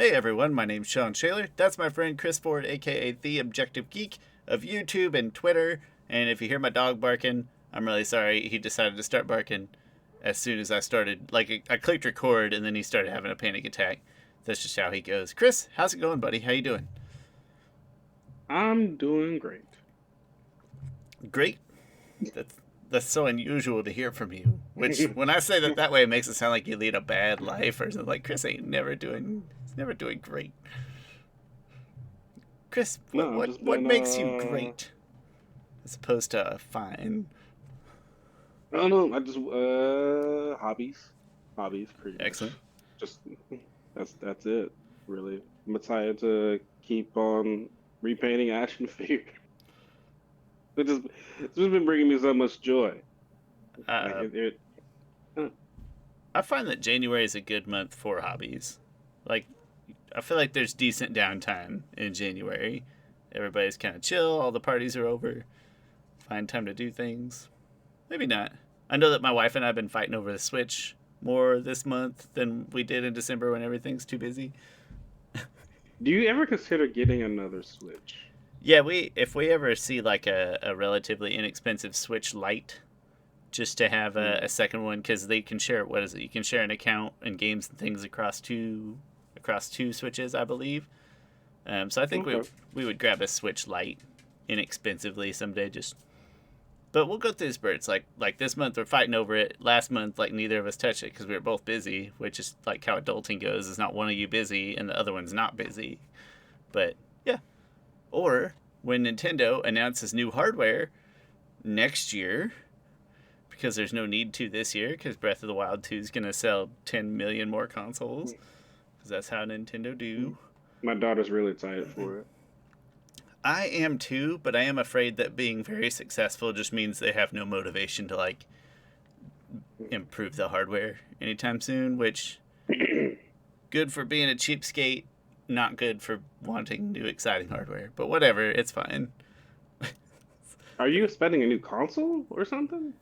Hey everyone, my name's Shawn Shaler. That's my friend Chris Ford, aka The Objective Geek of YouTube and Twitter. And if you hear my dog barking, I'm really sorry. He decided to start barking as soon as I started. Like, I clicked record and then he started having a panic attack. That's just how he goes. Chris, how's it going, buddy? How you doing? I'm doing great. Great. That's that's so unusual to hear from you. Which, when I say that way, it makes it sound like you lead a bad life or something. Like Chris ain't never doing. He's never doing great. Chris, what No, I've what just what been makes you great as opposed to fine? I don't know, I just hobbies. Hobbies pretty Excellent. much. Just that's it, really. I'm excited to keep on repainting action figures. It's just been bringing me so much joy. Like Uh, it uh, I find that January is a good month for hobbies. Like, I feel like there's decent downtime in January. Everybody's kind of chill. All the parties are over. Find time to do things. Maybe not. I know that my wife and I have been fighting over the Switch more this month than we did in December when everything's too busy. do you ever consider getting another Switch? Yeah, we if we ever see like a relatively inexpensive Switch Lite, just to have a Mm, second one because they can share what is it? You can share an account and games and things across two switches, I believe. So I think okay. we would grab a Switch Lite inexpensively someday. Just but we'll go through the spurts. Like this month we're fighting over it. Last month like neither of us touched it because we were both busy, which is like how adulting goes. Is not one of you busy and the other one's not busy. But yeah, or when Nintendo announces new hardware next year, because there's no need to this year because Breath of the Wild 2 is going to sell 10 million more consoles because that's how Nintendo do. My daughter's really excited for it. I am too, but I am afraid that being very successful just means they have no motivation to like improve the hardware anytime soon, which good for being a cheapskate, not good for wanting new exciting hardware. But whatever, it's fine. Are you expecting a new console or something?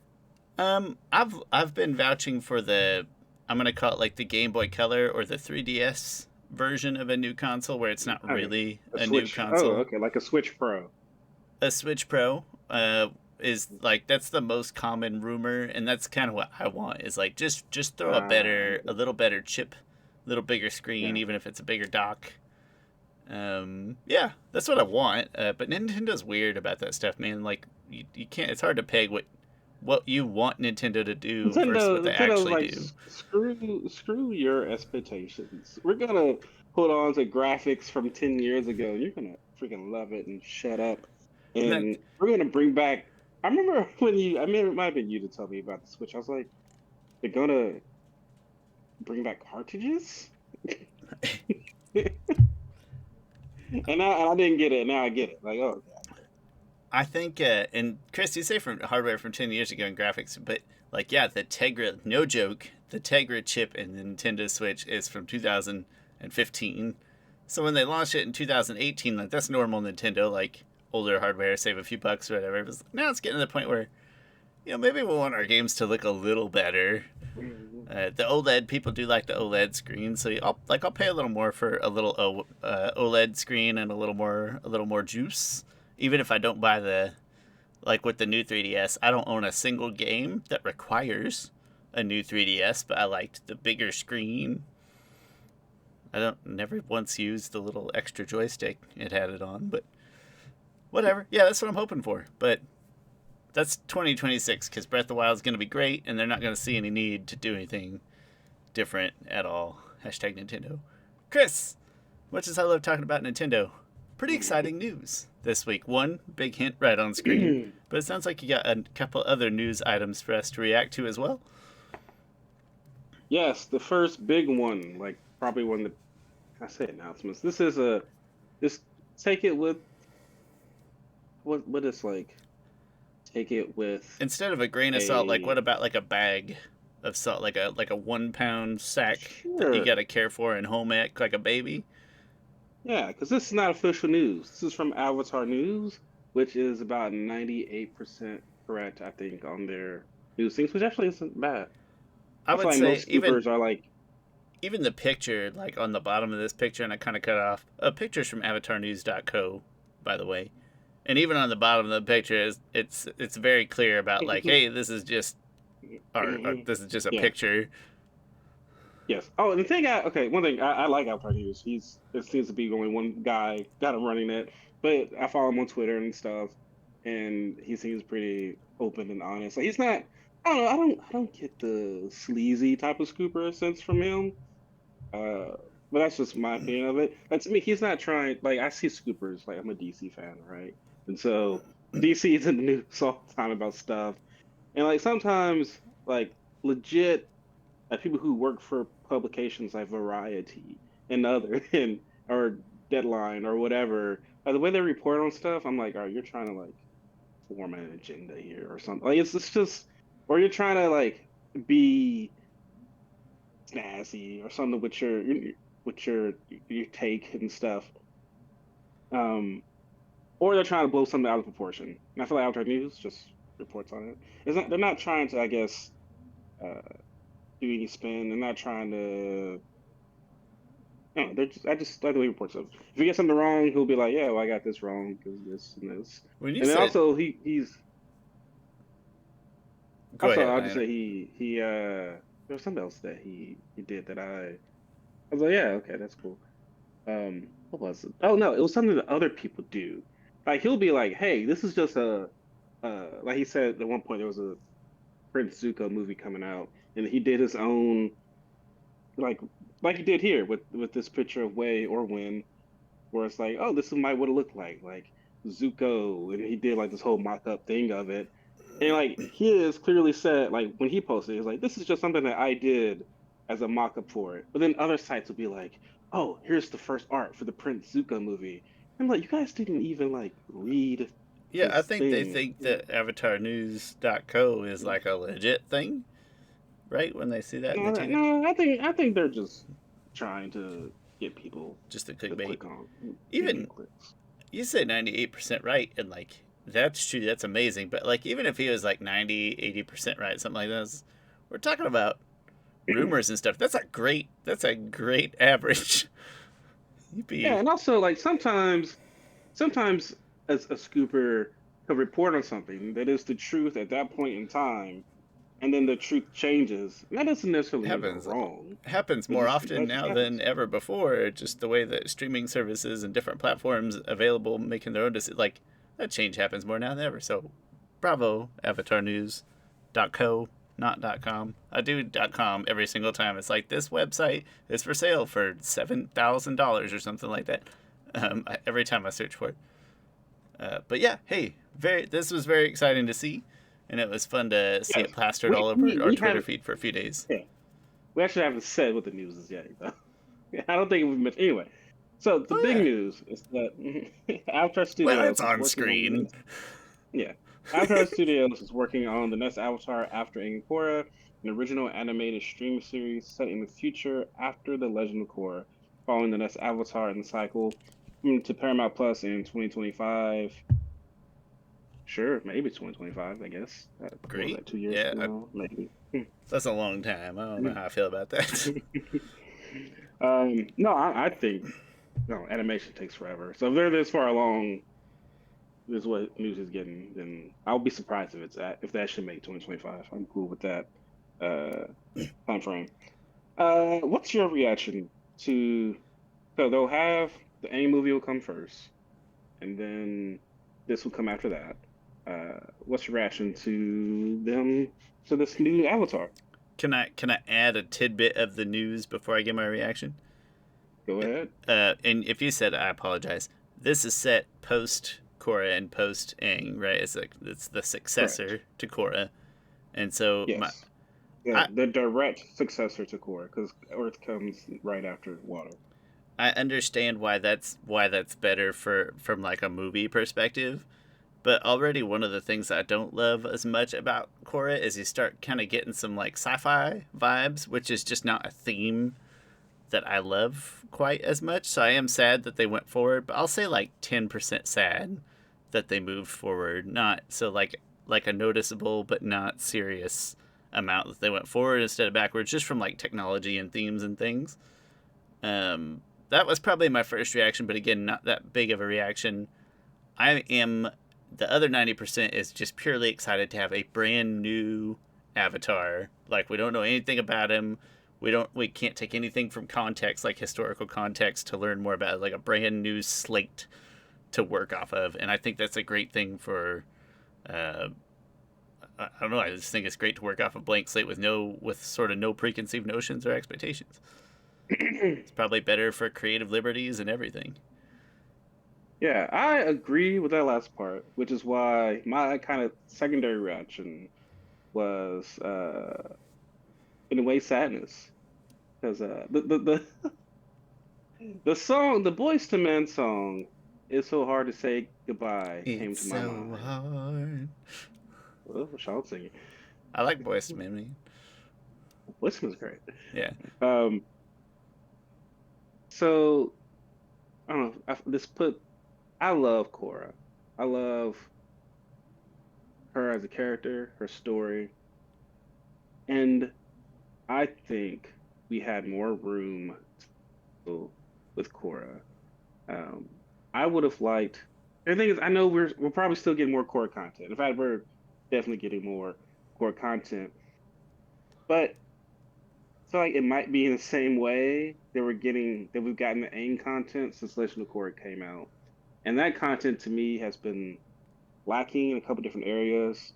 I've been vouching for the I'm gonna call it like the Game Boy Color or the 3DS version of a new console where it's not Okay. really A a new Switch. Oh, console. okay, like a Switch Pro. A Switch Pro is like that's the most common rumor, and that's kind of what I want. Is like just throw a Okay. little better chip, a little bigger screen, Yeah. even if it's a bigger dock. Yeah, that's what I want. But Nintendo's weird about that stuff, man. Like you can't. It's hard to peg what you want Nintendo to do versus what they Nintendo's actually like do. screw your expectations. We're gonna hold on to graphics from 10 years ago. You're gonna freaking love it and shut up. And that And we're gonna bring back. I remember when you. I mean, it might have been you to tell me about the Switch. I was like, they're gonna bring back cartridges, and I didn't get it. Now I get it. Like, oh, I think, and Chris, you say from hardware from 10 years ago and graphics, but like, yeah, the Tegra, no joke, the Tegra chip in the Nintendo Switch is from 2015. So when they launched it in 2018, like that's normal Nintendo, like older hardware, save a few bucks or whatever. It was, now it's getting to the point where maybe we want our games to look a little better. yeah. The OLED people do like the OLED screen, so I'll pay a little more for a little OLED screen and a little more juice, even if I don't buy the like with the new 3DS. I don't own a single game that requires a new 3DS, but I liked the bigger screen. I don't never once used the little extra joystick it had it on, but whatever. Yeah, that's what I'm hoping for. But that's 2026 because Breath of the Wild is going to be great, and they're not going to see any need to do anything different at all. Hashtag Nintendo. Chris, much as I love talking about Nintendo, pretty exciting news this week. One big hint right on screen, but it sounds like you got a couple other news items for us to react to as well. Yes, the first big one, like probably one that I say announcements. This is a this take it with what is like take it with Instead of a grain of salt, like what a about like a bag of salt, like a 1 pound sack that you got to sure. care for and home ec like a baby? Yeah, because this is not official news. This is from Avatar News, which is about 98% correct, I think, on their news things, which actually isn't bad. I I feel would like say most even scoopers are like, even the picture, like on the bottom of this picture, and I kind of cut off pictures from avatarnews.co, by the way. And even on the bottom of the picture, it's very clear about like, hey, this is just art. Or this is just a Yeah. picture. Yes. Oh, and the thing one thing I like Avatar News. It seems to be only one guy got him running it, but I follow him on Twitter and stuff, and he seems pretty open and honest. Like he's not. I don't know. I don't get the sleazy type of scooper sense from him. Uh, but that's just my opinion of it. Like to me, he's not trying. Like I see scoopers. Like I'm a DC fan, right? And so DC is in the news all the time about stuff, and like sometimes like legit people who work for publications like Variety and other and or Deadline or whatever, the way they report on stuff, I'm like, oh, you're trying to like form an agenda here or something. Like it's just, or you're trying to like be snazzy or something with your take and stuff. Um, or they're trying to blow something out of proportion. And I feel like Outer News just reports on it. It's not. They're not trying to, I guess, uh, do any spin. They're not trying to. No, they're just. I just like the way he reports it. If you get something wrong, he'll be like, "Yeah, well, I got this wrong because this and this." When you And then said, also he's go also ahead, I'll just man. say there was something else that he did that I was like, yeah, okay, that's cool. What was it? Oh no, it was something that other people do. Like he'll be like, "Hey, this is just a like he said at one point there was a Prince Zuko movie coming out, and he did his own like like he did here with this picture of Wei or Win, where it's like, oh, this is might what it looked like Zuko, and he did like this whole mock-up thing of it, and like he has clearly said like when he posted, he's like, this is just something that I did as a mock-up for it. But then other sites will be like, oh, here's the first art for the Prince Zuko movie. I'm like, you guys didn't even like read Yeah, I this think they thing. think that avatarnews.co is like a legit thing, right? When they see that and they No, take it, no, I think they're just trying to get people just a to clickbait. click on Even clicks. you said 98% right, and like that's true, that's amazing. But like even if he was like 90, 80% right, something like this, we're talking about rumors and stuff. That's a great average. You'd Yeah, be and also like sometimes as a scooper could report on something that is the truth at that point in time, and then the truth changes. And that doesn't necessarily mean they're happens wrong. happens It more just often that just now than happens. ever before. Just the way that streaming services and different platforms available making their own decisions, like that change happens more now than ever. So, bravo, avatarnews.co, not .com. I do .com every single time. It's like this website is for sale for $7,000 or something like that. Every time I search for it. But yeah, hey, this was very exciting to see, and it was fun to see it Yes, plastered all over our we Twitter haven't. feed for a few days. Yeah, we actually haven't said what the news is yet. Though. I don't think we've mentioned anyway. So the Oh big yeah. news is that Avatar Well, it's Studios is on working on the screen. next. Yeah, Avatar Studios is working on the next Avatar after Aang and Korra, an original animated streaming series set in the future after the Legend of Korra, following the next Avatar in the cycle to Paramount Plus in 2025. Sure, maybe 2025. I guess. What was Great. that? 2 years Yeah, from now, maybe. that's a long time. I don't know how I feel about that. No, I think no animation takes forever. So if they're this far along, this is what news is getting, then I'll be surprised if that should make 2025. I'm cool with that time frame. What's your reaction to so they'll have the A movie will come first, and then this will come after that. What's your reaction to them to this new Avatar? Can I add a tidbit of the news before I give my reaction? Go ahead. And if you said, I apologize. This is set post Korra and post Aang, right? It's the Correct. successor to Korra, and so Yes. I The direct successor to Korra, because Earth comes right after water. I understand why that's better for from like a movie perspective. But already one of the things I don't love as much about Korra is you start kind of getting some like sci-fi vibes, which is just not a theme that I love quite as much. So I am sad that they went forward, but I'll say like 10% sad that they moved forward. Not so like a noticeable but not serious amount that they went forward instead of backwards, just from like technology and themes and things. That was probably my first reaction, but again, not that big of a reaction. I am the other 90% is just purely excited to have a brand new Avatar. Like, we don't know anything about him. We can't take anything from context, like historical context, to learn more about it. Like a brand new slate to work off of, and I think that's a great thing for. I don't know. I just think it's great to work off a blank slate with sort of no preconceived notions or expectations. It's probably better for creative liberties and everything. Yeah, I agree with that last part, which is why my kind of secondary reaction was, in a way, sadness, because the song, the Boys to Men song, "It's So Hard to Say Goodbye" came It's to my so mind. hard. Oh, Shawn singing. I like Boys to Men. Listen was great. Yeah. Um, so I don't know. I love Korra. I love her as a character, her story, and I think we had more room with Korra. Um, I would have liked. And the thing is, I know we're probably still getting more core content. In fact, we're definitely getting more core content. But so like it might be in the same way that we've gotten the Aang content since Legend of Korra came out, and that content to me has been lacking in a couple different areas.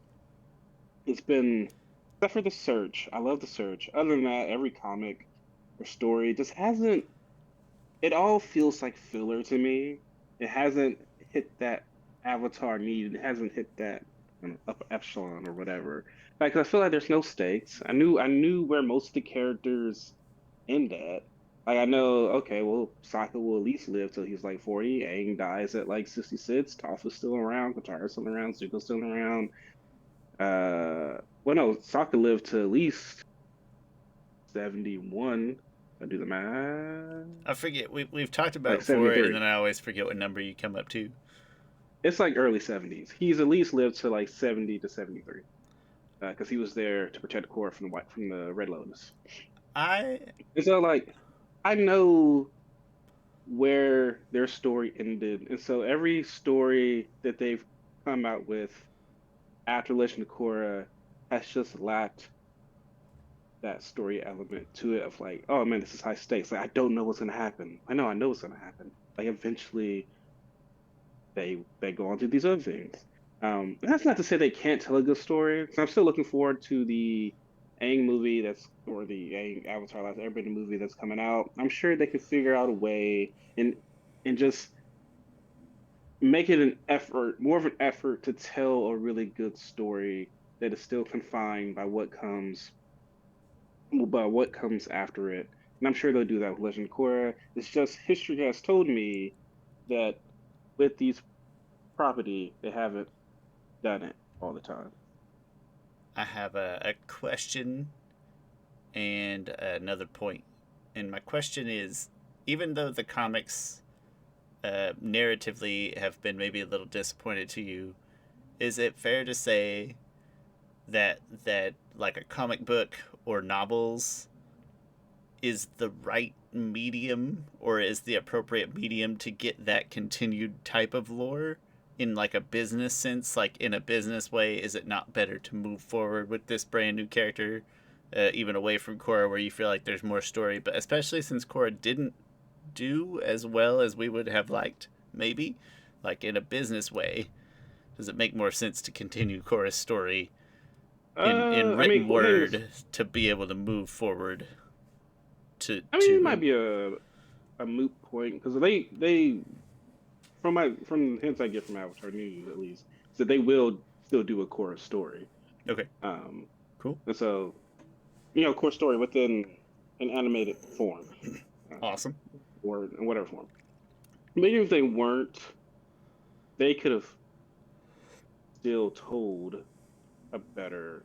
It's been except for the search. I love the search. Other than that, every comic or story just hasn't. It all feels like filler to me. It hasn't hit that Avatar need. It hasn't hit that upper echelon or whatever. Like I feel like there's no stakes. I knew where most of the characters end at. Like I know, okay, well, Sokka will at least live till he's like 40. Aang dies at like 66. Toph is still around. Katara's still around. Zuko's still around. Well, no, Sokka lived to at least 71. I do the math. I forget. We've talked about it Like before, and 73. then I always forget what number you come up to. It's like early 70s. He's at least lived to like 70 to 73 because he was there to protect Korra from the Red Lotus. I And so like I know where their story ended, and so every story that they've come out with after Legend of Korra has just lacked that story element to it of like, oh man, this is high stakes. Like I don't know what's gonna happen. I know what's gonna happen. Like eventually they go on to these other things. And that's not to say they can't tell a good story. So I'm still looking forward to the Aang movie or the Aang Avatar Last Airbender movie that's coming out. I'm sure they could figure out a way and just make it an effort, more of an effort to tell a really good story that is still confined by what comes after it. And I'm sure they'll do that with Legend of Korra. It's just history has told me that with these property, they haven't done it all the time. have a question and another point. And my question is, even though the comics narratively have been maybe a little disappointed to you, is it fair to say that like a comic book or novels is the right medium or is the appropriate medium to get that continued type of lore in like a business sense, like in a business way? Is it not better to move forward with this brand new character, even away from Korra, where you feel like there's more story, but especially since Korra didn't do as well as we would have liked, maybe, like in a business way, does it make more sense to continue Korra's story in I mean, written the thing is, word to be able to move forward to I mean, it might to be a moot point because they from the hints I get from Avatar News at least, is that they will still do a core story. okay, Um, cool, and so core story within an animated form, um, awesome. or in whatever form. But even if they weren't, they could have still told a better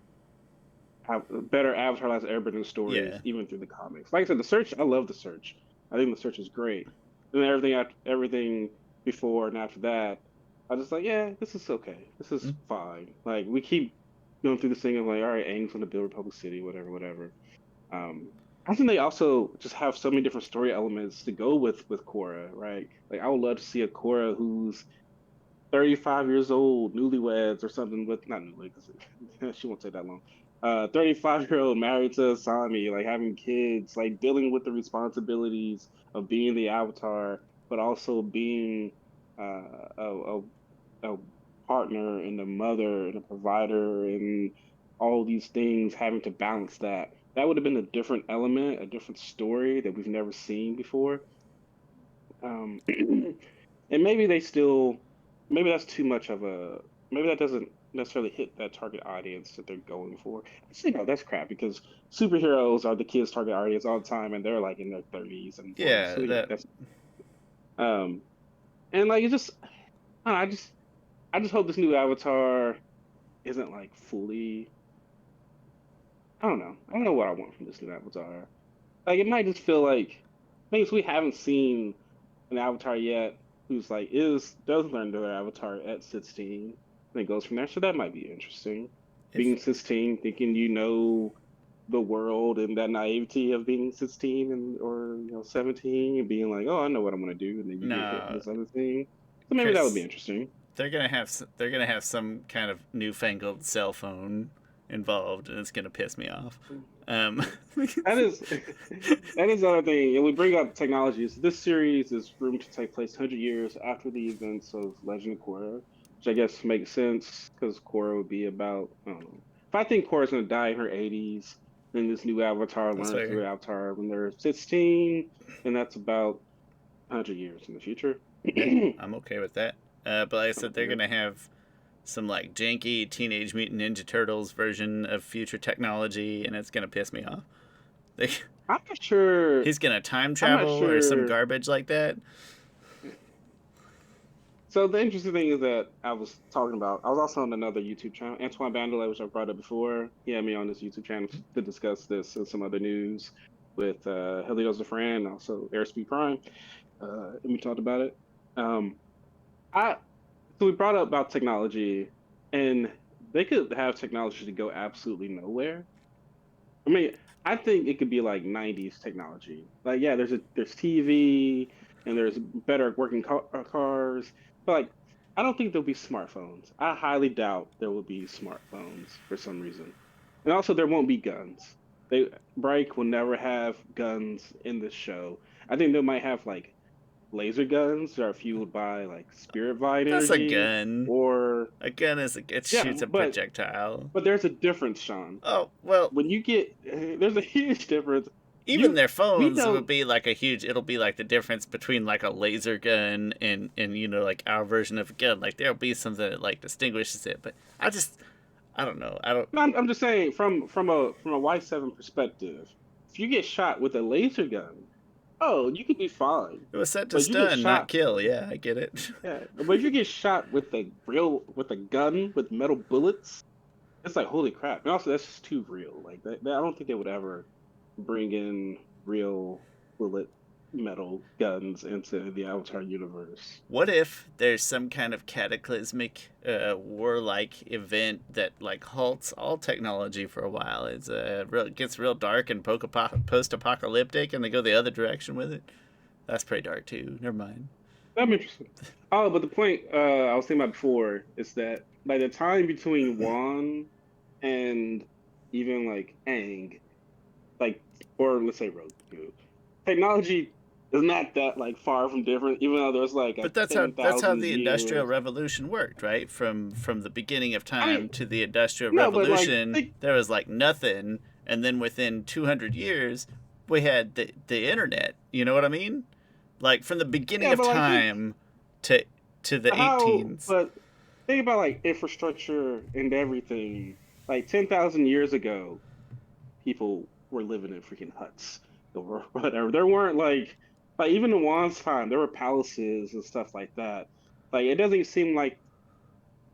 Avatar Last Airbender stories Yeah, even through the comics. Like I said, the search, I love the search. I think the search is great. And then everything before and after that, I just like, yeah, this is okay. This is mm, fine. Like we keep going through this thing of like, all right, Aang's gonna build Republic City, whatever, whatever. I think they also just have so many different story elements to go with Korra, right? Like I would love to see a Korra who's 35 years old, newlyweds or something with not newlyweds, because she won't take that long. 35-year-old married to Asami, like having kids, like dealing with the responsibilities of being the Avatar, but also being a a partner and a mother and a provider and all these things, having to balance that. That would have been a different element, a different story that we've never seen before. And maybe they still, maybe that's too much of a, maybe that doesn't necessarily hit that target audience that they're going for. Actually, no, that's crap because superheroes are the kids' target audience all the time, and they're like in their 30s and 40s. Yeah, So yeah, that that's um, and like it just, I just hope this new Avatar isn't like fully. I don't know. I don't know what I want from this new Avatar. Like it might just feel like things we haven't seen an Avatar yet who's like is does learn their Avatar at 16 and it goes from there. So that might be interesting. if Being 16, thinking you know the world and that naivety of being 16 and or 17 and being like, oh, I know what I'm gonna do, and then you get hit with no, this other thing. So maybe that would be Chris, interesting. they're gonna have some kind of newfangled cell phone involved, and it's gonna piss me off. Um, That is that is the other thing. And we bring up technologies. This series is rumored to take place 100 years after the events of Legend of Korra, which I guess makes sense because Korra would be about, I don't know. If I think Korra's going to die in her 80s, then this new Avatar that's learns fair. their Avatar when they're 16, and that's about 100 years in the future. Yeah, I'm okay with that. But like I said, they're Yeah. gonna have some like janky Teenage Mutant Ninja Turtles version of future technology, and it's gonna piss me off. They, I'm not sure. he's gonna time I'm not travel or some sure. garbage like that. So the interesting thing is that I was talking about. I was also on another YouTube channel, Antoine Bandelet, which I brought up before. He had me on this YouTube channel to discuss this and some other news with Helios Zafran and also Airspeed Prime. And we talked about it. Um, I so we brought up about technology, and they could have technology to go absolutely nowhere. I mean, I think it could be like 90s technology. Like, yeah, there's TV and there's better working cars, but like, I don't think there'll be smartphones. I highly doubt there will be smartphones for some reason. And also, there won't be guns. They Bright will never have guns in this show. I think they might have like laser guns that are fueled by like spirit vine That's a energy, gun. or A gun is it yeah, shoots a projectile. but there's a difference, Sean. Oh well, When you get there's a huge difference. even their We phones would don't. be like a huge. It'll be like the difference between like a laser gun and like our version of a gun. Like there'll be something that like distinguishes it. But I don't know. I don't. I'm just saying from a Y7 perspective. If you get shot with a laser gun, oh, you could be fine. It was set to But you get stun, not shot, kill. Yeah, I get it. yeah. But if you get shot with a gun with metal bullets, it's like holy crap. And also that's just too real. Like I don't think they would ever bring in real bullet metal guns into the Avatar universe. What if there's some kind of cataclysmic, warlike event that like halts all technology for a while? It gets real dark and post-apocalyptic, and they go the other direction with it. That's pretty dark too. Never mind. I'm interested. Oh, but the point I was thinking about before is that by the time between Juan and even like Aang, like or let's say Roku, technology is not that like far from different, even though there's like a But that's how 10,000 the Industrial years. Revolution worked, right? From the beginning of I time mean, to the Industrial no, but like Revolution, there was like nothing, and then within 200 years, we had the internet. You know what I mean? Like from the beginning yeah, of but like think time to the how, 18s. but think about like infrastructure and everything. Like 10,000 years ago, people were living in freaking huts or whatever. There weren't like even in Juan's time, there were palaces and stuff like that. Like it doesn't seem like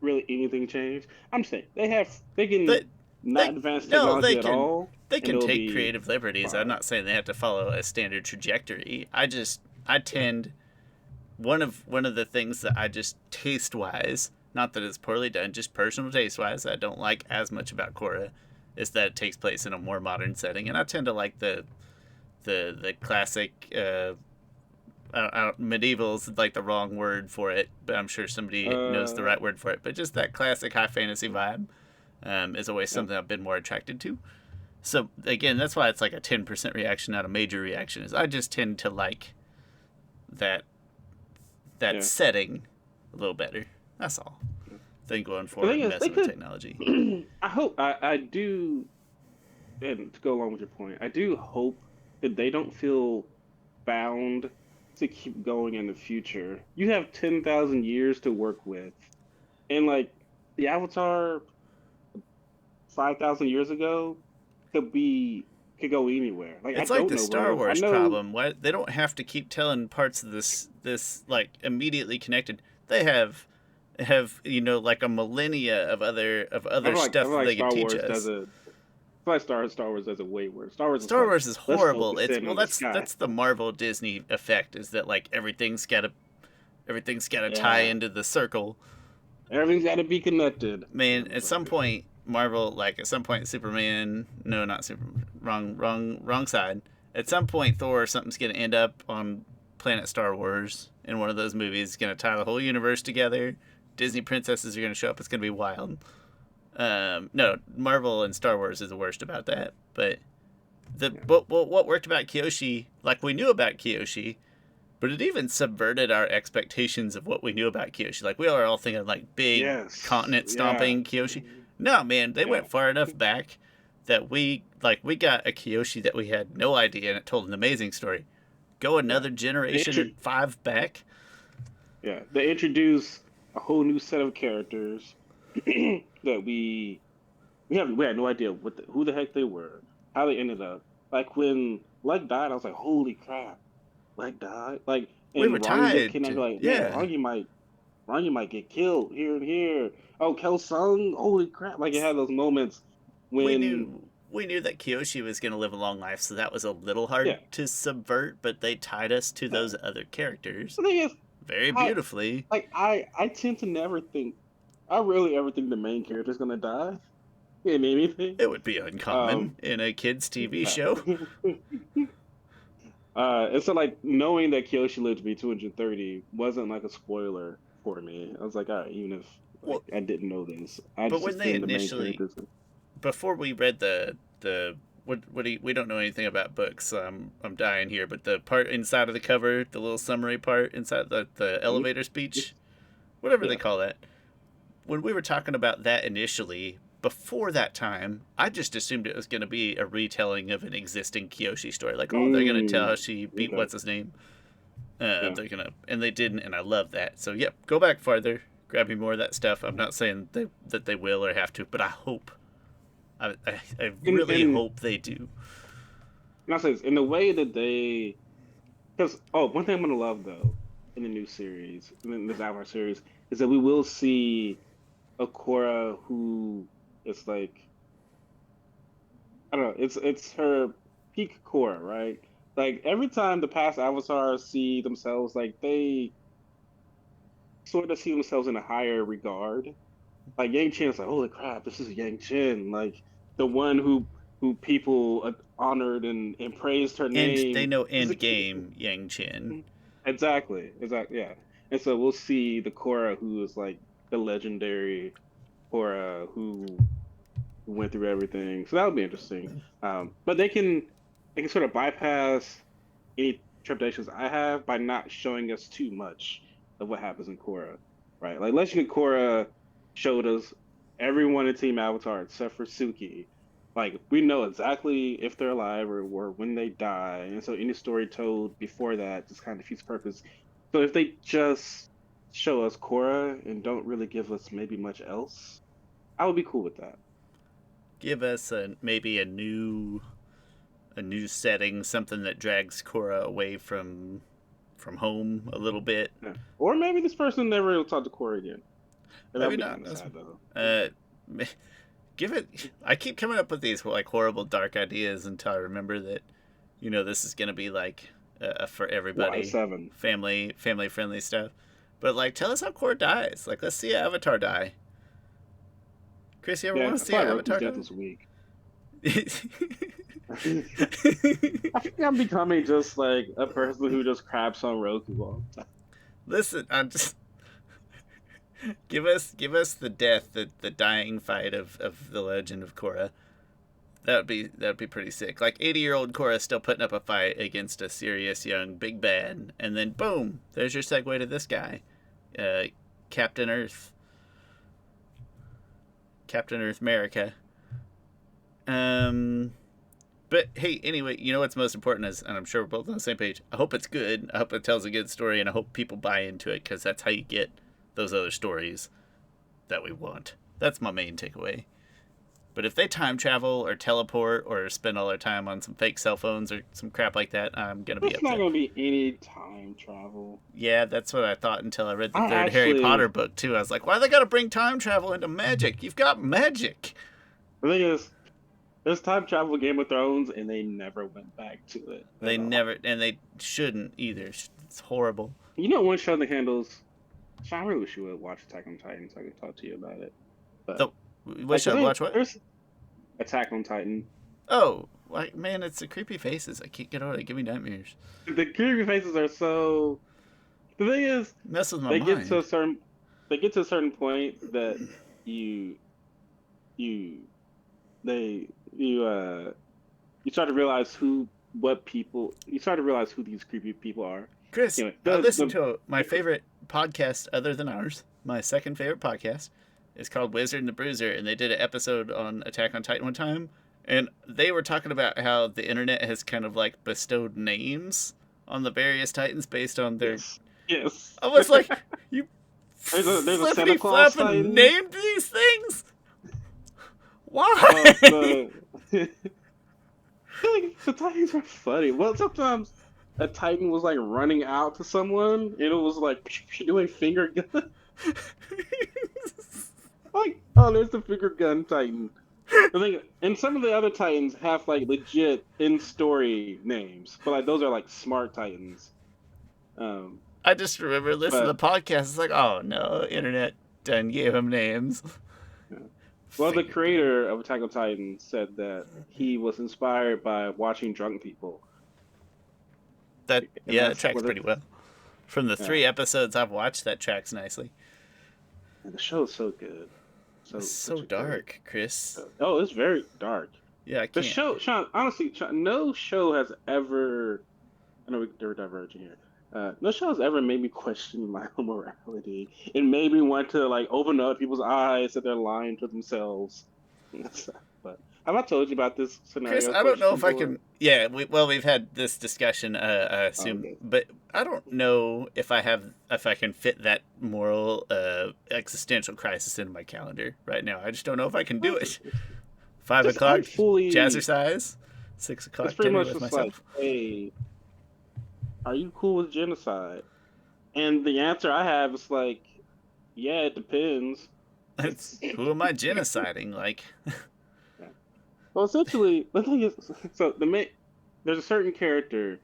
really anything changed. I'm saying they can But not they advance no, technology at all, they and can it'll take be creative liberties. I'm fine. not saying they have to follow a standard trajectory. I tend one of the things that I just taste wise not that it's poorly done, just personal taste wise, I don't like as much about Korra is that it takes place in a more modern setting, and I tend to like the classic. Medieval is like the wrong word for it, but I'm sure somebody knows the Uh, right word for it. But just that classic high fantasy vibe is always yeah. something I've been more attracted to. So again, that's why it's like a 10% reaction, not a major reaction. Is I just tend to like that that Yeah. setting a little better. That's all. Then going The forward thing and is, they messing with could. technology. I do, and to go along with your point, I do hope that they don't feel bound to keep going in the future. You have 10,000 years to work with, and like the Avatar 5,000 years ago could go anywhere. Like I It's like don't the know Star where. I Wars know. problem. Why they don't have to keep telling parts of this like immediately connected. They have like a millennia of other I feel stuff that like they could Star teach Wars us. doesn't. I feel like Star Wars does it way worse. Star Wars is Star like, Wars is let's horrible. focus It's in well, on the that's sky. that's the Marvel Disney effect is that like everything's got to tie Yeah, into the circle. everything's got to be connected. And Man, I'm at just some like, point Marvel like at some point Superman, no, not Super, wrong side. At some point Thor or something's going to end up on planet Star Wars in one of those movies. It's going to tie the whole universe together. Disney princesses are going to show up. It's going to be wild. No, Marvel and Star Wars is the worst about that. But yeah. what worked about Kyoshi, like we knew about Kyoshi, but it even subverted our expectations of what we knew about Kyoshi. Like we were all thinking like big Yes, continent yeah, stomping Kyoshi. No, man, they yeah. went far enough back that we got a Kyoshi that we had no idea, and it told an amazing story. Go Yeah. another They generation intro- or five back. yeah, they introduce a whole new set of characters that we had no idea who the heck they were, how they ended up. Like when Leg died, I was like, holy crap, Leg died. Like We were and Ronnie get tied kidnapped. to Like man, yeah. Ronnie might get killed here and here. Oh, Kel Sung, holy crap! Like it had those moments we when knew we knew that Kyoshi was going to live a long life, so that was a little hard yeah. to subvert. But they tied us to Yeah. those other characters The thing is, very I beautifully. I tend to never think. I rarely ever think the main character is gonna die in anything. It would be uncommon Um, in a kids' TV yeah. show. And so like knowing that Kyoshi lived to be 230 wasn't like a spoiler for me. I was like, all right, even if like Well, I didn't know this, I but just when they assumed the main initially, characters. before we read the we don't know anything about books. So I'm dying here, but the part inside of the cover, the little summary part inside the Mhm. elevator speech, whatever they Yeah. call that. When we were talking about that initially, before that time, I just assumed it was going to be a retelling of an existing Kyoshi story. Like, oh, they're going to tell how she beat Okay. what's his name. Yeah. They're gonna, and they didn't, and I love that. So, yep, go back farther, grab me more of that stuff. I'm not saying that they will or have to, but I hope, I really And hope they do. I say this in the way that they, because one thing I'm gonna love though in the new series, in this Avatar series, is that we will see a Korra who is like I don't know, it's her peak Korra, right? Like every time the past avatars see themselves, like they sort of see themselves in a higher regard. Like Yang Chen is like, holy crap, this is Yang Chen, like the one who people honored and praised her And they name. know This is end game Yang Chen. exactly, yeah. And so we'll see the Korra who is like the legendary Korra who went through everything. So that would be interesting. But they can sort of bypass any trepidations I have by not showing us too much of what happens in Korra, right? Like Legend of Korra showed us everyone in Team Avatar except for Suki. Like we know exactly if they're alive or when they die, and so any story told before that just kind of defeats purpose. So if they just show us Korra and don't really give us maybe much else, I would be cool with that. Give us maybe a new setting, something that drags Korra away from home a little bit. Yeah. Or maybe this person never will talk to Corey again. And that Maybe would be not. kind of sad though. Uh, give it. I keep coming up with these like horrible dark ideas until I remember that this is gonna be like for everybody, Y7. family friendly stuff. But like, tell us how Korra dies. Like, let's see Avatar die. Chris, you ever Yeah, want I to see feel like Roku's Avatar death die? was weak. I think I'm becoming just like a person who just craps on Roku all the time. Listen, I'm just give us the death, the dying fight of the Legend of Korra. That would be pretty sick. Like 80-year-old Korra still putting up a fight against a serious young big bad, and then boom, there's your segue to this guy, uh, Captain Earth, Captain Earth America. Um, but hey, anyway, you know what's most important is, and I'm sure we're both on the same page. I hope it's good. I hope it tells a good story, and I hope people buy into it because that's how you get those other stories that we want. That's my main takeaway. But if they time travel or teleport or spend all their time on some fake cell phones or some crap like that, I'm gonna be There's not upset. gonna be any time travel. Yeah, that's what I thought until I read the I third Harry actually, Potter book too. I was like, why they gotta bring time travel into magic? You've got magic. the thing is, there's time travel in Game of Thrones, and they never went back to it They at all. never, and they shouldn't either. It's horrible. You know, one show that handles. I really wish you would watch Attack on Titan so I could talk to you about it. But The like, wish the I'd thing, watch what? there's Attack on Titan. Oh, like man, it's the creepy faces. I can't get over it. Give me nightmares. The creepy faces are so. The thing is, Mess with my they get to a mind. certain. They get to a certain point that you, you, you you start to realize you start to realize who these creepy people are. Chris, Anyway, I listened the to my favorite podcast other than ours. My second favorite podcast is called Wizard and the Bruiser, and they did an episode on Attack on Titan one time, and they were talking about how the internet has kind of like bestowed names on the various Titans based on their. yes, yes. I was like, you There's a Santa flippity Claus flapping Titan. named these things. Why? The I feel like the Titans are funny. Well, sometimes a Titan was like running out to someone, and it was like doing finger gun. Like, oh, there's the finger gun Titan. I think, and some of the other Titans have like legit in story names, but like those are like smart Titans. Um, I just remember listening to but the podcast. It's like, oh no, internet done gave him names. yeah. Well, the Finger gun. creator of Attack on Titan said that he was inspired by watching drunk people, That and yeah, it that's tracks what it. pretty well. From the Yeah, 3 episodes I've watched, that tracks nicely. and the show is so good, It's so so such a good. dark, Chris. Oh, it's very dark. Yeah, I The can't. show, Sean, honestly, Sean, no show has ever. I know we're diverging here. No show has ever made me question my own morality. It made me want to like open up people's eyes that they're lying to themselves. But have I told you about this Chris, scenario I don't know question if I before? can. Yeah, we've had this discussion. I Oh, assume, okay. but I don't know if I can fit that moral existential crisis into my calendar right now. I just don't know if I can do it. Five Just I'm o'clock, fully. jazzercise. It's 6 o'clock, pretty dinner much with just like, myself. hey, are you cool with genocide? And the answer I have is like, yeah, it depends. It's, who am I genociding? Like, Yeah. Well, essentially, the thing is, so there's a certain character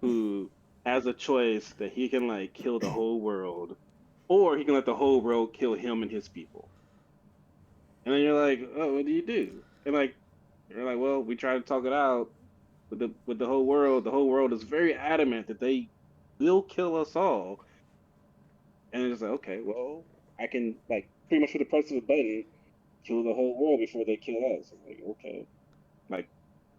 who has a choice that he can like kill the whole world, or he can let the whole world kill him and his people. And then you're like, oh, what do you do? And like, you're like, well, we try to talk it out with the whole world. The whole world is very adamant that they will kill us all. And it's like, okay, well, I can like pretty much with the press of a button kill the whole world before they kill us. I'm like, okay, like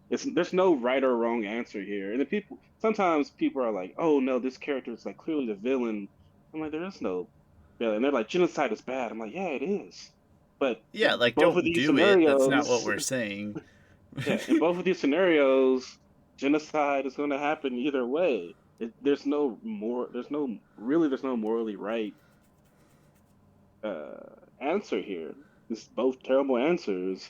there's no right or wrong answer here. And the people sometimes people are like, oh no, this character is like clearly the villain. I'm like, there is no villain. They're like, genocide is bad. I'm like, yeah, it is. But yeah, like both of don't these do it. That's not what scenarios, we're saying. yeah, in both of these scenarios, genocide is going to happen either way. There's no more. There's no morally right answer here. It's both terrible answers,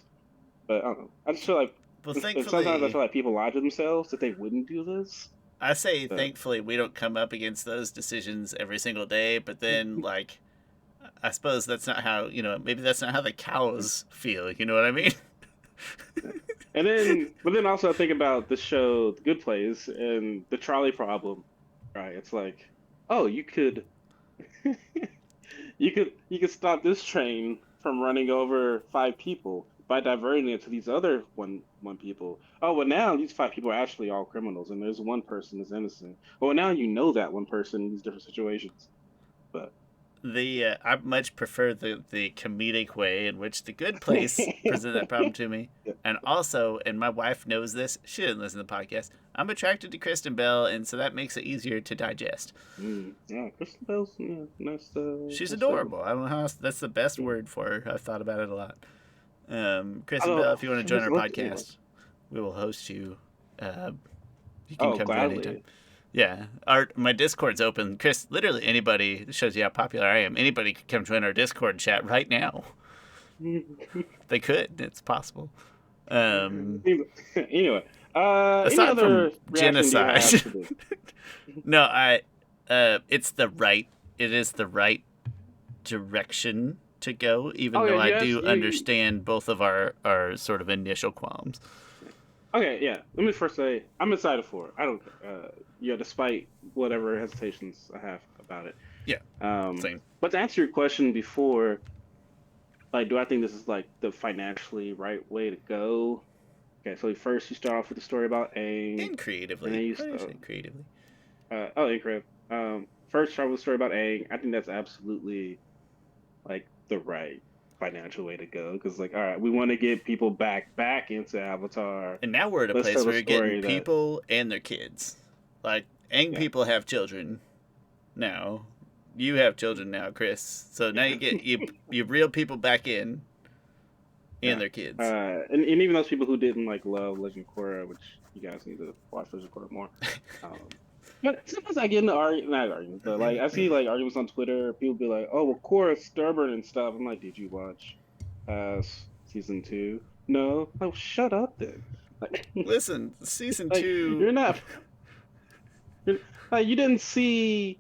but I don't know. I just feel like Well, and sometimes I thankfully, feel like people lie to themselves that they wouldn't do this. I say But thankfully we don't come up against those decisions every single day, but then like I suppose that's not how, maybe that's not how the cows feel, you know what I mean? and then, but then also I think about the show The Good Place and the trolley problem. Right? It's like, oh, you could You could stop this train from running over 5 people by diverting it to these other one people. Oh, well now these 5 people are actually all criminals, and there's one person that's innocent. Well, now you know that one person in these different situations. But I much prefer the comedic way in which the Good Place presented that problem to me. And also, and my wife knows this, she didn't listen to the podcast. I'm attracted to Kristen Bell, and so that makes it easier to digest. Yeah, Kristen Bell's nice. She's Nice lady. adorable. I don't know how else, that's the best Mm. word for her. I've thought about it a lot. Kristen Bell, Although, if you want to join our anyway. podcast, we will host you. You can Oh, come join anytime. gladly. Yeah, my Discord's open. Chris, literally anybody, this shows you how popular I am. Anybody could come join our Discord chat right now. They could. It's possible. Anyway, any Aside other from reaction do you genocide, have to this? no, it's the right. It is the right direction to go, even Oh though yeah, I you asked do you. understand both of our sort of initial qualms. Okay, yeah. Let me first say I'm excited for it. I don't, despite whatever hesitations I have about it. Yeah, same. But to answer your question before, like, do I think this is like the financially right way to go? Okay, so first you start off with the story about Aang, And and creatively, then financially creatively. incredible. First start with the story about Aang. I think that's absolutely like the right financial way to go because, like, all right, we want to get people back into Avatar. And now we're at a Let's place tell a where you're getting story that, people and their kids. Like, Aang yeah, people have children now. You have children now, Chris. So now yeah, you get you reel people back in and yeah. their kids. And even those people who didn't like love Legend of Korra, which you guys need to watch Legend of Korra more. Um, but sometimes I get into not arguments, but like I see like arguments on Twitter. People be like, "Oh, well, Korra's stubborn and stuff." I'm like, "Did you watch season 2?" No. Like, shut up then. Like, Listen, season like two. you're not. You're, like you didn't see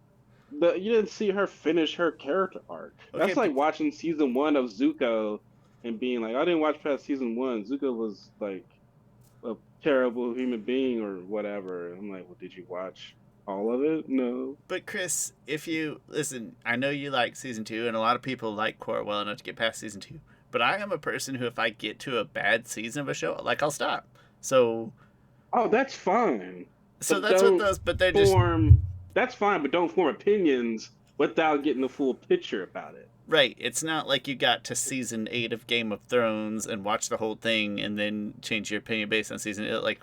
her finish her character arc. Okay, That's but like watching season 1 of Zuko and being like, I didn't watch past season 1. Zuko was like a terrible human being or whatever. I'm like, well, did you watch all of it? No. but Chris, if you listen, I know you like season two, and a lot of people like Korra well enough to get past season two. But I am a person who, if I get to a bad season of a show, like I'll stop. So, Oh, that's fine, so but that's what don't those. But they just form. That's fine, but don't form opinions without getting the full picture about it. right. It's not like you got to season 8 of Game of Thrones and watch the whole thing and then change your opinion based on season 8. Like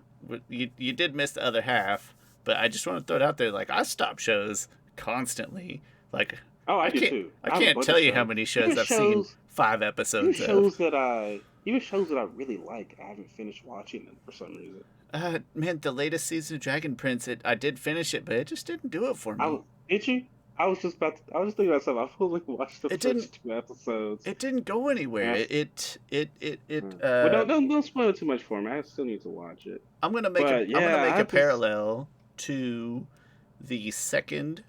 you did miss the other half, but I just want to throw it out there. Like I stop shows constantly. Like Oh, I I do can't too. I I have a can't bunch of tell you how shows. many Even shows I've seen shows 5 episodes of. even shows that I really like, I haven't finished watching them for some reason. Man, the latest season of Dragon Prince, I did finish it, but it just didn't do it for me. Did you? I was just thinking about something. I fully watched the It didn't. first 2 episodes. It didn't go anywhere. And well, don't spoil it too much for me. I still need to watch it. But I'm gonna yeah, make I a just parallel to the second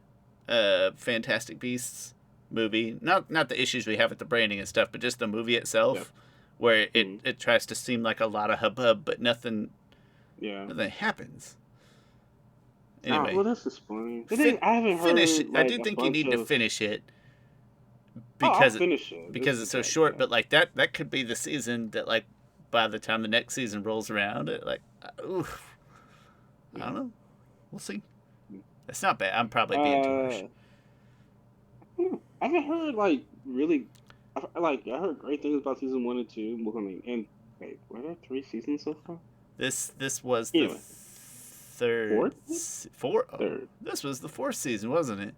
Fantastic Beasts movie. Not the issues we have with the branding and stuff, but just the movie yeah, itself, where mm, it tries to seem like a lot of hubbub, but yeah. nothing happens. Oh, Anyway, well, that's disappointing. The thing I haven't finish heard it. I like do a think you bunch need to of. finish it Oh, I'll because finish it. it's It's so like, short. yeah. But like that could be the season that, like, by the time the next season rolls around, oof, I Yeah. don't know. We'll see. It's not bad. I'm probably being too harsh. Uh, I haven't heard like really. I heard great things about season 1 and 2. Well, I mean, and wait, were there 3 seasons so far? This was the Anyway, third, fourth, four. Oh, third. this was the fourth season, wasn't it?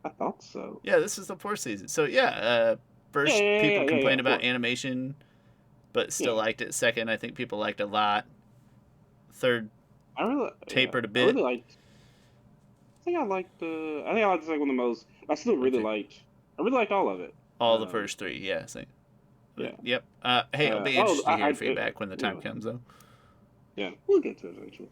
I thought so. Yeah, this was the fourth season. So yeah, Yeah, first yeah, people yeah, yeah, yeah. complained about Fourth. animation, but still Yeah, liked it. Second, I think people liked a lot. Third, yeah, tapered a I bit. really liked. I think I liked the second one the most. I still really Okay, liked. I really liked all of it. all the Um, first three. Yeah. So, yeah. yep. Hey, I'll be Oh, interested to hear your feedback when the time anyway, comes, though. yeah, we'll get to it eventually.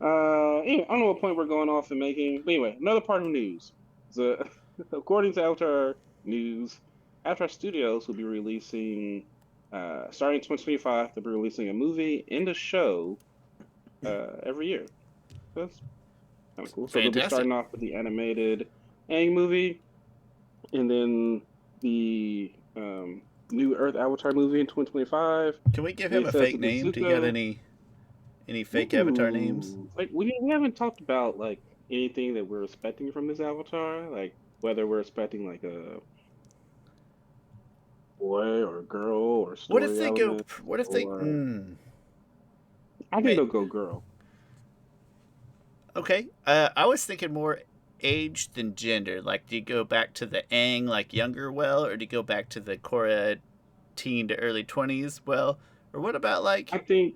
Anyway, I don't know what point we're going off and making. But anyway, another part of news. So, according to Avatar News, Avatar Studios will be releasing, starting in 2025, they'll be releasing a movie and a show every year. That's kind of cool. So they'll be Fantastic. starting off with the animated Aang movie. and then the new Earth Avatar movie in 2025. Can we give him a Princess fake of name? Do you got Zuko. any fake Avatar names? Ooh, like we haven't talked about like anything that we're expecting from this Avatar, like whether we're expecting like a boy or a girl or What if story they go? elements, What if they? or I think May, they'll go girl. okay. I was thinking more age than gender. Like, do you go back to the Aang like younger well, or do you go back to the Korra teen to early 20s well, or what about I like? think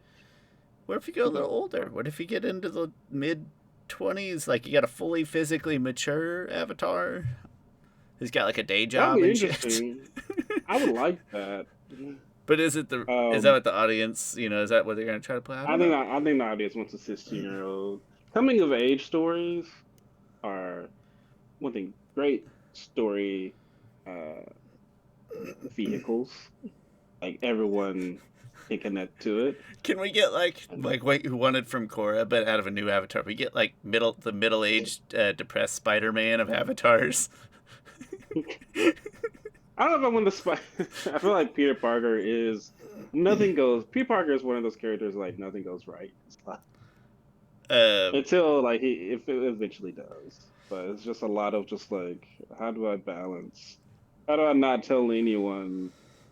What if you go a little older? What if you get into the mid 20s? Like, you got a fully physically mature Avatar who's got like a day that'd job be and shit. interesting. I would like that. But is that Um, what the audience, is that what they're gonna try to play? I I don't think know. I think the audience wants a 16-year-old. Coming of age stories are one thing. Great story uh, vehicles. Like everyone can connect to it. Can we get And what you wanted from Korra, but out of a new Avatar? We get like middle aged depressed Spider Man of avatars. I don't know if I want to spy. I feel like Peter Parker is nothing goes. Peter Parker is one of those characters like nothing goes right. It's like, uh, until like he if it eventually does. But it's just a lot of just like how do I balance? How do I not tell anyone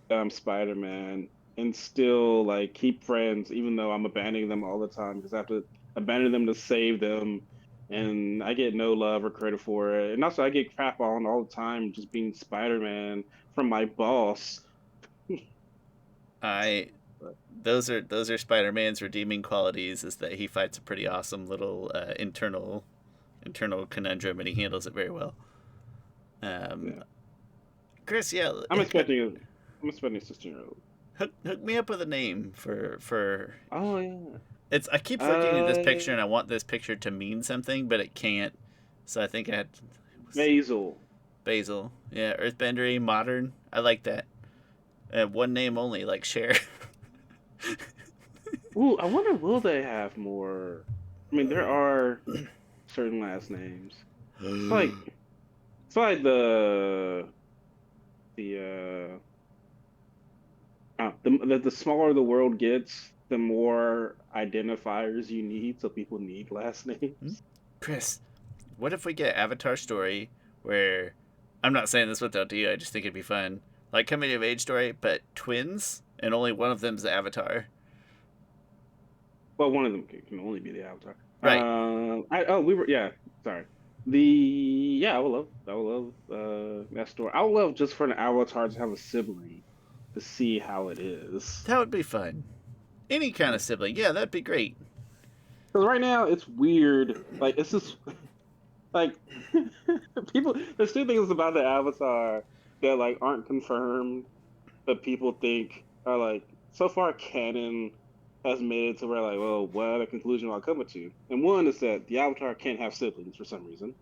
that I'm Spider-Man and still like keep friends even though I'm abandoning them all the time because I have to abandon them to save them and I get no love or credit for it. And also I get crap on all the time just being Spider-Man from my boss. I But those are Spider Man's redeeming qualities. Is that he fights a pretty awesome little internal conundrum and he handles it very well. Um, yeah. Chris, yeah, I'm expecting a I'm expecting a 16-year-old. hook me up with a name for Oh yeah. it's. I keep looking at this picture and I want this picture to mean something, but it can't. So I think I had Basil. Basil. Yeah, Earthbender, modern. I like that. One name only, like Cher. Ooh, I wonder will they have more? I mean, there are certain last names. It's like the the smaller the world gets, the more identifiers you need. So people need last names. Chris, what if we get Avatar story where I'm not saying this without you, I just think it'd be fun. Like coming of age story, but twins and only one of them's the Avatar. Well, one of them can only be the Avatar. Right. We were yeah. Sorry. The yeah, I would love that story. I would love just for an Avatar to have a sibling to see how it is. That would be fun. Any kind of sibling. Yeah, that'd be great. Because right now it's weird. Like it's just like people. There's two things about the Avatar that like aren't confirmed that people think are like so far canon has made it to where like, well, what other conclusion will I come to? And one is that the Avatar can't have siblings for some reason,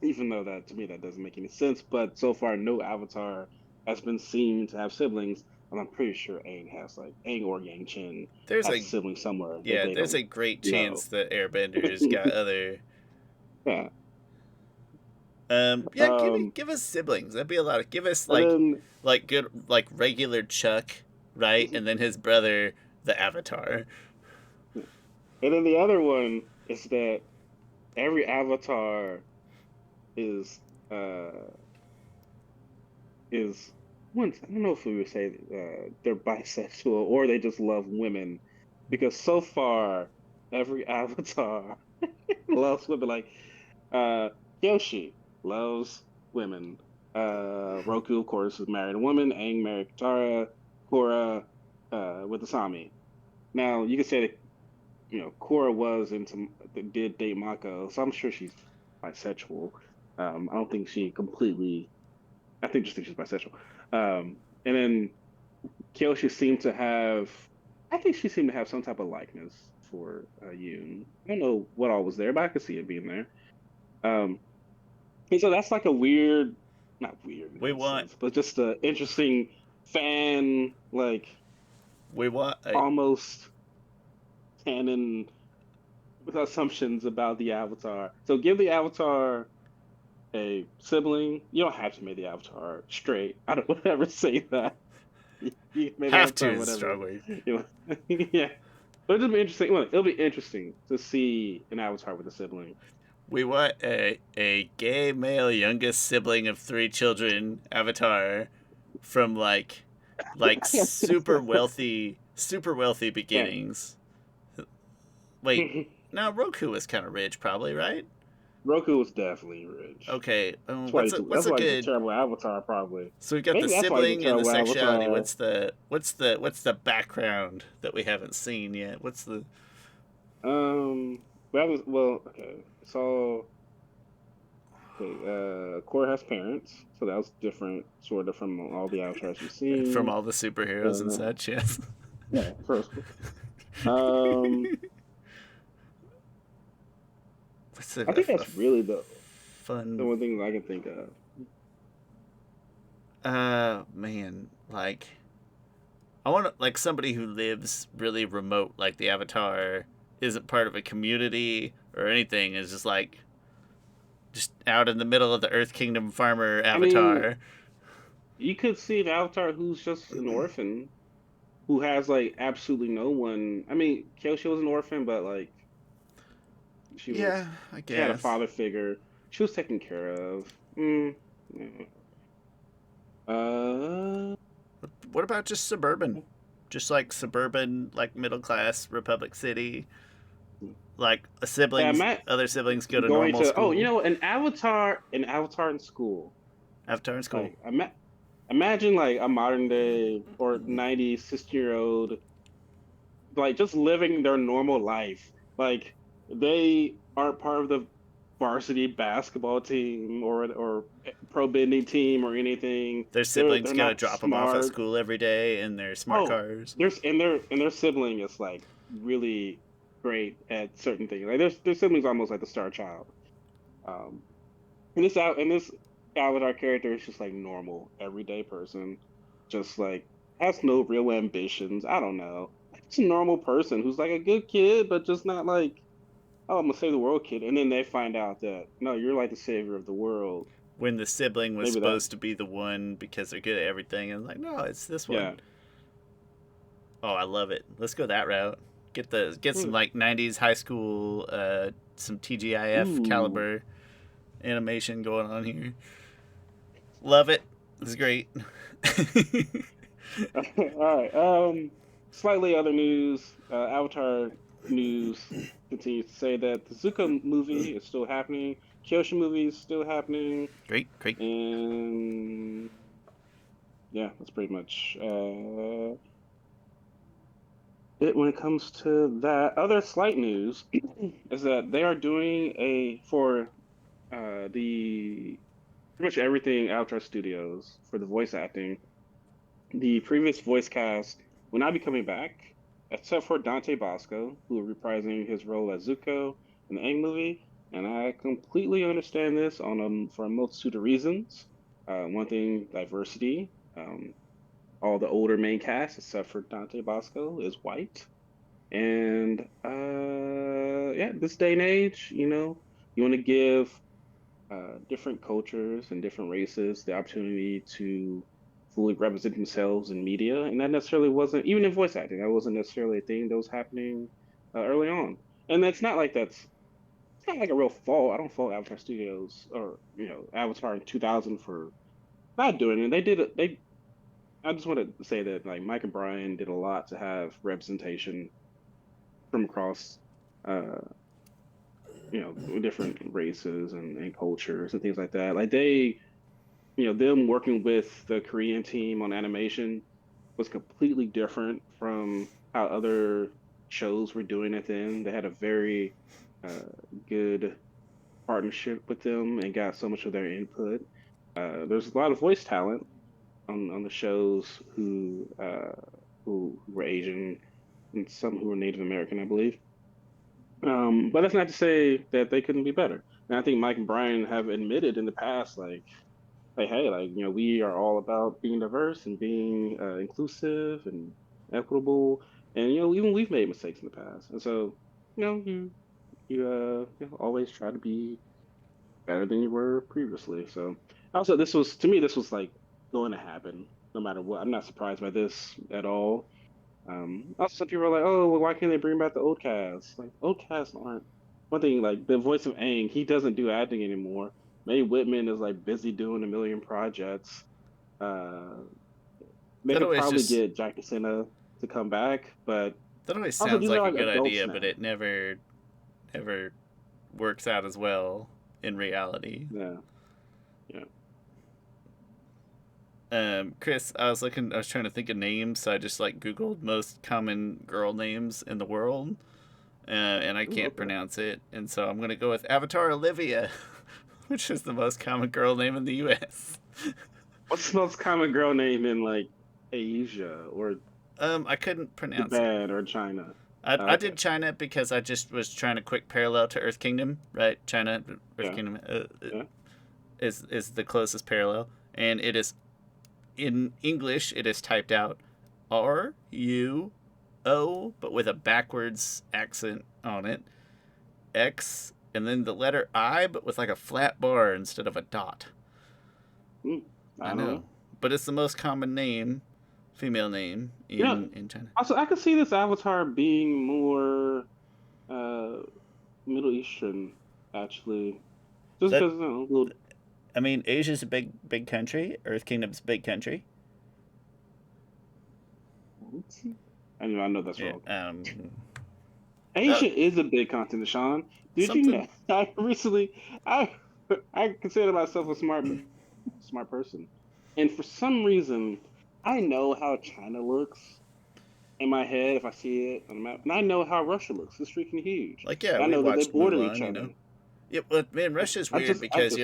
even though that to me that doesn't make any sense. But so far, no Avatar has been seen to have siblings, and I'm pretty sure Aang or Yang Chen There's has a a sibling somewhere that Yeah, they there's don't a great know. chance that Airbenders got other. Yeah. Yeah, Um, give us siblings. That'd be a lot. Give us and then like good like regular Chuck, right, and then his brother, the Avatar. the other one is that every Avatar is uh is once I don't know if we would say they're bisexual or they just love women because so far every avatar loves women like uh Kyoshi loves women. Roku of course is married a woman, Aang married Katara, Korra with Asami. Now you can say that Korra was into did date Mako, so I'm sure she's bisexual. I don't think she completely I think just think she's bisexual. And then Kyoshi seemed to have, I think she seemed to have some type of likeness for Yoon. I don't know what all was there, but I could see it being there. Um, and so that's like a weird, not weird in We that want sense, but just an interesting fan, like we want almost canon with assumptions about the Avatar. So give the Avatar a sibling, you don't have to make the avatar straight. I don't ever say that. You can make the Have to avatar is a whatever. strong word. You know, yeah. But it'll be interesting. Well, it'll be interesting to see an avatar with a sibling. We want a gay male youngest sibling of three children avatar from like super wealthy Yeah. beginnings. Wait, no, Roku was kind of rich, probably, right? Roku was definitely rich. Okay, That's what's a why he's a good? terrible avatar, probably. So we got the Maybe that's why he's a sibling and the terrible sexuality. avatar. What's the background that we haven't seen yet? What's the Okay. So okay, Korra has parents, so that was different, sort of, from all the avatars we've from seen. all the superheroes and Uh, such? Yes. yeah, first. Um, What's I think a that's really the fun? one thing that I can think of. Man, like I want like somebody who lives really remote, like the Avatar isn't part of a community or anything. Is just out in the middle of the Earth Kingdom farmer I mean, Avatar. you could see an avatar who's just an orphan who has like absolutely no one. I mean, Kyoshi was an orphan, but like she Yeah, was I she had a guess. father figure. She was taken care of. Yeah. Uh, What about just suburban? Just like suburban, like middle class Republic City. Like I'm siblings, at other siblings go to going normal to. Oh, school. an avatar in school. Avatar in school. Like imagine like a modern day or 90s 60-year-old like just living their normal life. Like they aren't part of the varsity basketball team or pro bending team or anything. Their They're siblings go not drop them off at smart. school every day in their smart Oh, cars. their sibling is like really great at certain things. Like their sibling's almost like the star child. Um, and this Avatar character is just like normal, everyday person, just like has no real ambitions. I don't know. Like, just a normal person who's like a good kid, but just not like, oh, I'm gonna save the world kid. And then they find out that no, you're like the savior of the world. When the sibling was Maybe that, supposed to be the one because they're good at everything, and like, no, it's this one. yeah. Oh, I love it. Let's go that route. Get some Hmm. like '90s high school, some TGIF Ooh. caliber animation going on here. Love it. It's great. All right. Slightly other news. Avatar news continues to say that the Zuko movie is still happening. Kyoshi movie is still happening. Great, great. And yeah, that's pretty much it when it comes to that. Other slight news is that they are doing a for the pretty much everything Avatar Studios for the voice acting. The previous voice cast will not be coming back, except for Dante Bosco, who will be reprising his role as Zuko in the Aang movie. And I completely understand this for a multitude of reasons. One thing, diversity. All the older main cast, except for Dante Bosco, is white. And yeah, this day and age, you want to give different cultures and different races the opportunity to fully represent themselves in media, and that necessarily wasn't even in voice acting. That wasn't necessarily a thing that was happening early on, and it's not like a real fault. I don't fault Avatar Studios or Avatar in 2000 for not doing it. They did it. They I just want to say that like Mike and Bryan did a lot to have representation from across uh different races and cultures and things like that. Like them working with the Korean team on animation was completely different from how other shows were doing it then. They had a very uh, good partnership with them and got so much of their input. There's a lot of voice talent on the shows who were Asian and some who were Native American, I believe. But that's not to say that they couldn't be better. And I think Mike and Brian have admitted in the past, like hey, like we are all about being diverse and being inclusive and equitable, and even we've made mistakes in the past, and so you always try to be better than you were previously. So also, this was to me, this was like going to happen no matter what. I'm not surprised by this at all. Also, some people are like, oh, well, why can't they bring back the old cast? Like, old cast aren't one thing. Like the voice of Aang, he doesn't do acting anymore. Mae Whitman is like busy doing a million projects. Uh, they That could always probably just get Jack DeSena to come back, but that always also sounds these are like a like good adults idea, but now. it never ever works out as well in reality. Yeah, yeah. Chris, I was trying to think of names, so I just like Googled most common girl names in the world, and I Ooh, can't okay. pronounce it, and so I'm gonna go with Avatar Olivia, which is the most common girl name in the U.S. What's the most common girl name in like Asia or I couldn't pronounce it. Japan or China? I Okay. did China because I just was trying to quick parallel to Earth Kingdom, right? China, Earth Yeah. Kingdom Yeah. is the closest parallel, and it is in English. It is typed out RUO, but with a backwards accent on it. X, and then the letter I, but with like a flat bar instead of a dot. Hmm. I I don't know, know. but it's the most common name, female name You know, in China. also I could see this avatar being more uh Middle Eastern actually. Just That because little I mean, Asia's a big country. Earth Kingdom's a big country. I know that's Yeah. wrong. Oh, Asia is a big continent, Sean. Did you know? something. I I consider myself a smart person, and for some reason, I know how China looks in my head if I see it on the map, and I know how Russia looks. It's freaking huge. Like, yeah, And I we know that they watched border each Mulan. You know. other. Yeah, but man, Russia's weird I because just.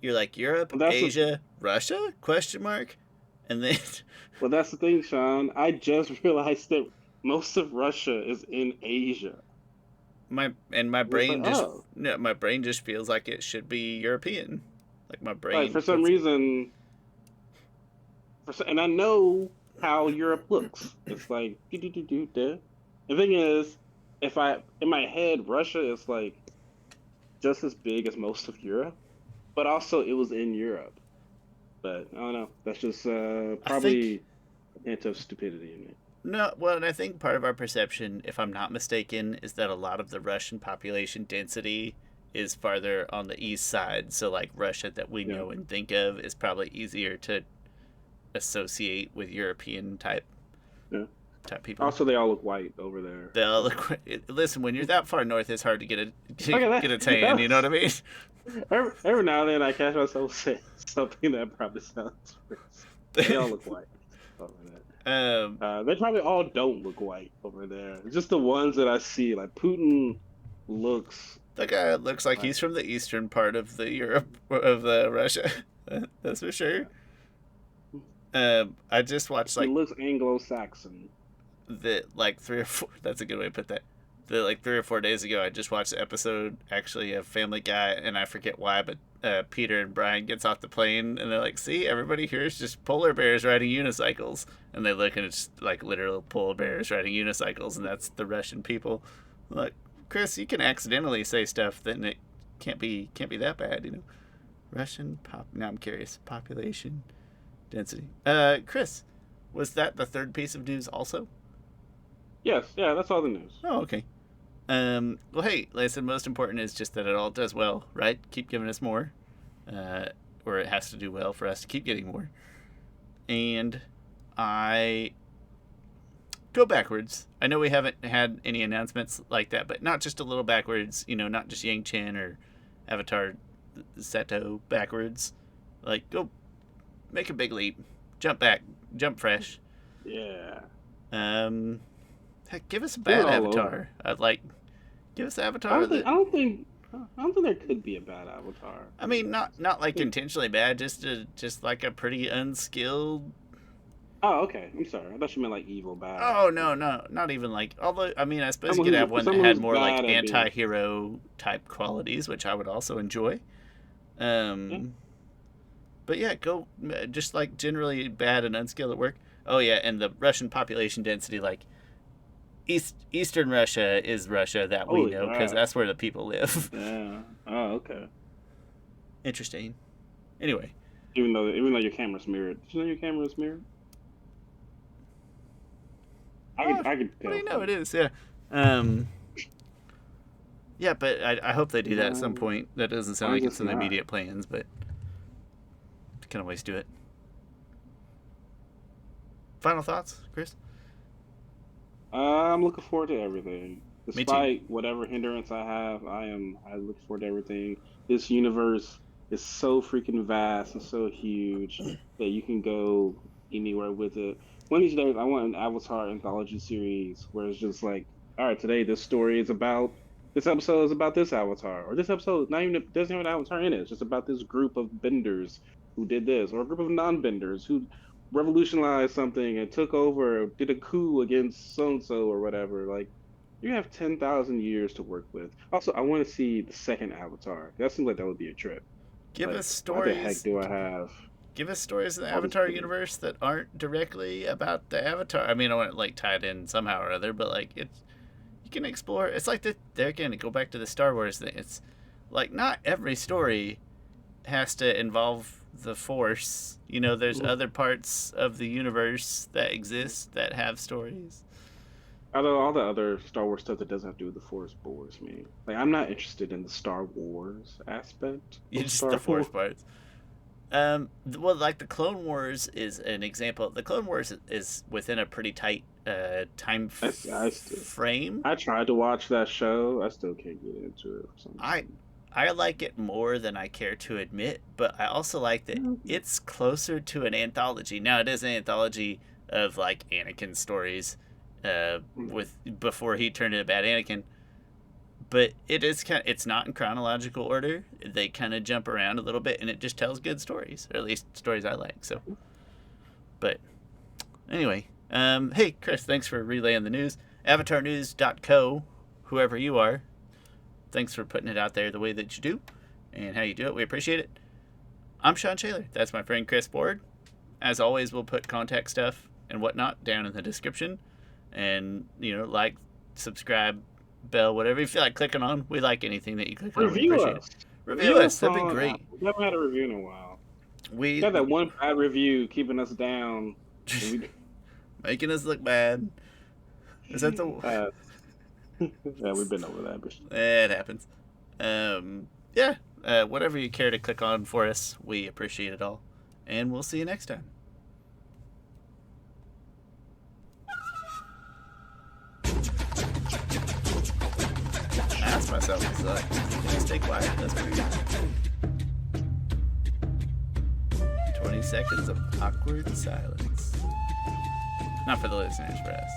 you're like Europe, Well, that's the Asia, Russia? Question mark. And then well, that's the thing, Sean. I just realized that most of Russia is in Asia. my And it's like, brain just oh, no, my brain just feels like it should be European. Like my like brain for some puts it. reason, and I know how Europe looks. It's like do do do do do. The thing is, if I in my head, Russia is like just as big as most of Europe, but also it was in Europe. But I don't know. That's just I think probably a hint of stupidity in it. no. Well, and I think part of our perception, if I'm not mistaken, is that a lot of the Russian population density is farther on the east side. So like Russia that we Yeah, know and think of is probably easier to associate with European yeah. type people. Also, they all look white over there. They all So look. Listen, when you're that far north, it's hard to okay, get a that tan. You know what was I mean? every now and then I catch myself saying something that probably sounds racist. They all look white over there. um, They probably all don't look white over there. It's just the ones that I see. Like Putin looks the guy looks like like he's from the eastern part of the Europe of the Russia. That's for sure. yeah. I just watched He looks Anglo-Saxon. the like 3 or 4. That's a good way to put that. The like 3 or 4 days ago, I just watched the episode actually of Family Guy, and I forget why, but Peter and Bryan gets off the plane, and they're like, "See, everybody here is just polar bears riding unicycles," and they look, and it's like literal polar bears riding unicycles, and that's the Russian people. Like, Chris, you can accidentally say stuff, then it can't be that bad, you know. Russian pop. Now I'm curious. Population density. Chris, was that the third piece of news also? Yes, yeah, that's all the news. Oh, okay. Well, hey, like I said, most important is just that it all does well, right? Keep giving us more, uh, or it has to do well for us to keep getting more. And I go backwards. I know we haven't had any announcements like that, but not just a little backwards. You know, not just Yang Chen or Avatar Seto backwards. Like, go make a big leap, jump back, jump fresh. Yeah, Um, heck, give us a do it bad all over. Avatar. I'd like give us an Avatar that I don't think there could be a bad Avatar. I mean, not I like think. intentionally bad, just like a pretty unskilled. Oh, okay. I'm sorry. I thought you meant like evil bad. Oh no, no, not even like. Although I mean, I suppose you Someone could have one that someone had who's more like bad at being. anti-hero type qualities, which I would also enjoy. Yeah. Um, but yeah, go just like generally bad and unskilled at work. Oh yeah, and the Russian population density, like Eastern Russia is Russia that we Holy know because crap. that's where the people live. Yeah. Oh, okay. Interesting. Anyway, Even though your camera's mirrored. Did you know your camera was mirrored? I could what do tell you know? from It is, yeah. Um, yeah, but I hope they do that at some No, point. That doesn't sound mine's like it's just in the not. immediate plans, but can always do it. Final thoughts, Chris? I'm looking forward to everything. Me too. Despite whatever hindrance I have, I look forward to everything. This universe is so freaking vast and so huge that you can go anywhere with it. One of these days, I want an Avatar anthology series where it's just like, all right, today this episode is about this Avatar, or this episode not even doesn't have an Avatar in it. It's just about this group of benders who did this, or a group of non-benders who revolutionized something and took over, did a coup against so and so or whatever. Like, you have 10,000 years to work with. Also, I want to see the second Avatar. That seems like that would be a trip. Give us Like, why the heck stories. do I have Give us stories in the all these Avatar things? universe that aren't directly about the Avatar. I mean, I want it like tied in somehow or other, but like it's you can explore. It's like there again. To go back to the Star Wars thing. It's like not every story has to involve the Force. You know, there's other parts of the universe that exist that have stories. Although all the other Star Wars stuff that doesn't have to do with the Force bores me. Like, I'm not interested in the Star Wars aspect You of just the Star Wars. Force parts. Well, like the Clone Wars is an example. The Clone Wars is within a pretty tight time frame. I tried to watch that show. I still can't get into it for some I reason. I like it more than I care to admit, but I also like that it's closer to an anthology. Now it is an anthology of like Anakin stories, with before he turned into bad Anakin. But it's not in chronological order. They kind of jump around a little bit, and it just tells good stories, or at least stories I like. So, but anyway, hey Chris, thanks for relaying the news. AvatarNews.co, whoever you are, thanks for putting it out there the way that you do, and how you do it. We appreciate it. I'm Shawn Shaler. That's my friend Chris Board. As always, we'll put contact stuff and whatnot down in the description, and like, subscribe, bell, whatever you feel like clicking on. We like anything that you click on. We Review appreciate it. us. Review us. That'd be on great. Apple. We haven't had a review in a while. We Got that one bad review keeping us down. making us look bad. Is that the? Yeah, we've been over that. But It happens. Yeah. Whatever you care to click on for us, we appreciate it all, and we'll see you next time. I asked myself, it's like, can you stay quiet? That's weird. 20 seconds of awkward silence. Not for the listeners, for us.